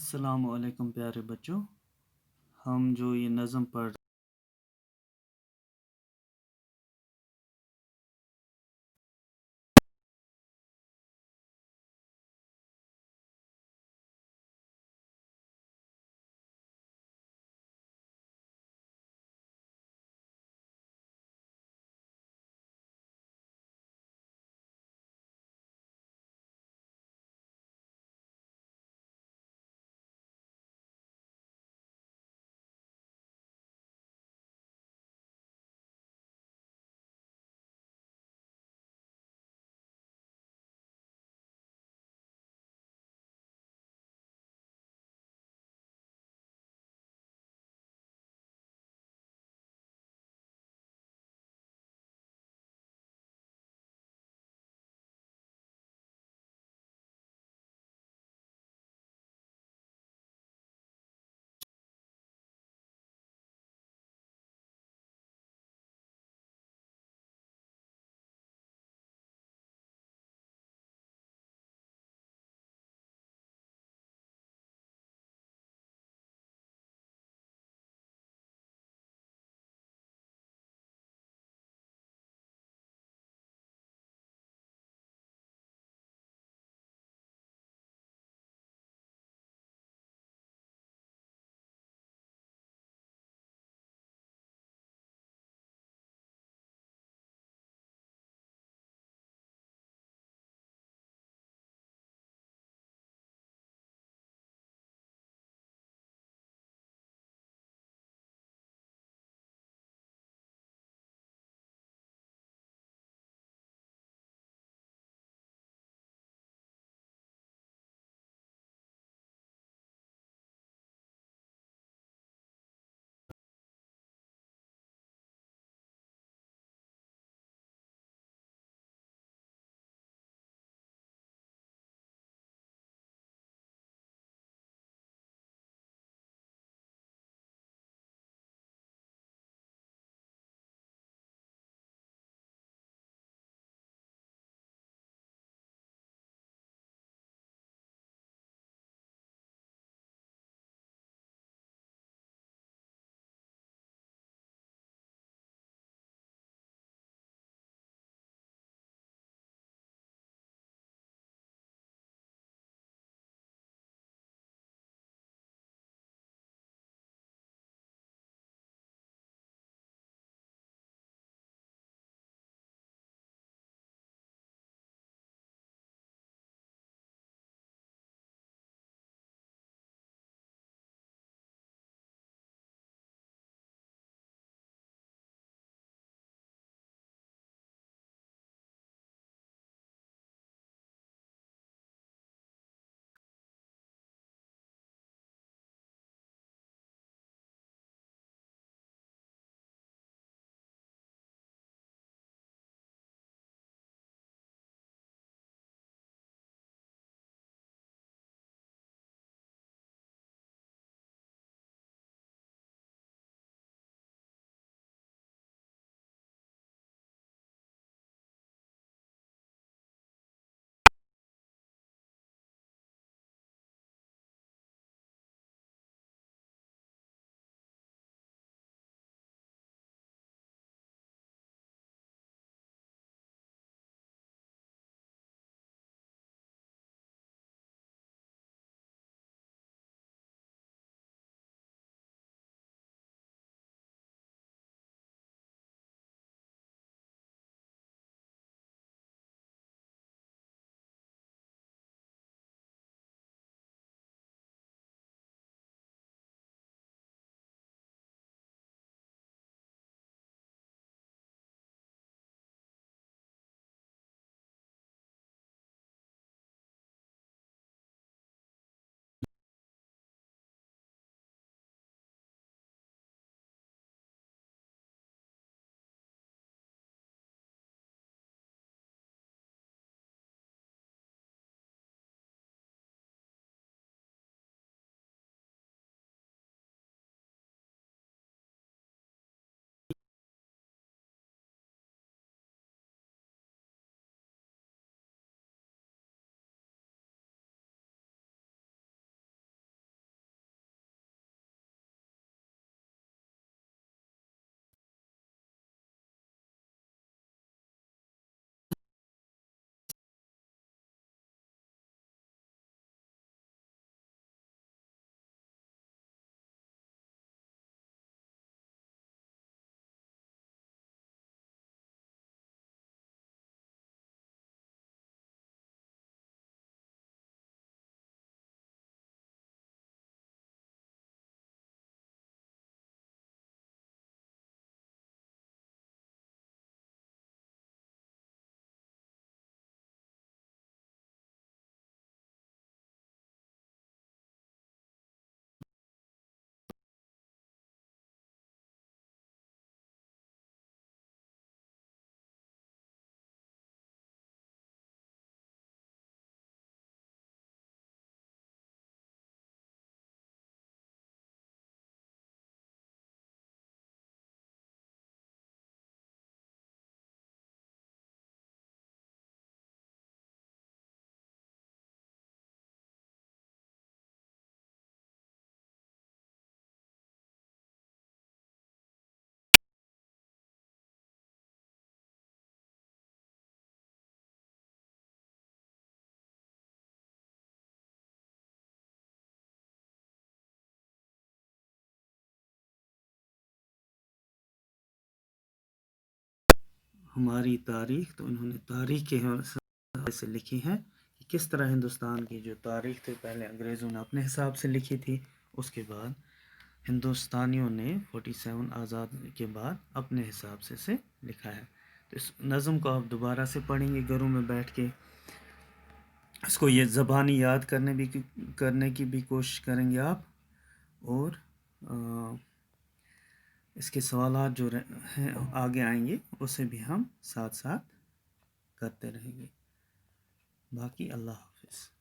अस्सलाम वालेकुम प्यारे बच्चों। हम जो ये नज़म पढ़ हमारी तारीख, तो इन्होंने तारीख के हिसाब से लिखी है कि किस तरह हिंदुस्तान की जो तारीख थी पहले अंग्रेज़ों ने अपने हिसाब से लिखी थी, उसके बाद हिंदुस्तानियों ने 47 आज़ाद के बाद अपने हिसाब से लिखा है। तो इस नज़म को आप दोबारा से पढ़ेंगे घरों में बैठ के, इसको ये ज़बानी याद करने की भी कोशिश करेंगे आप, और इसके सवालात जो हैं आगे आएंगे उसे भी हम साथ साथ करते रहेंगे। बाकी अल्लाह हाफ़िज़।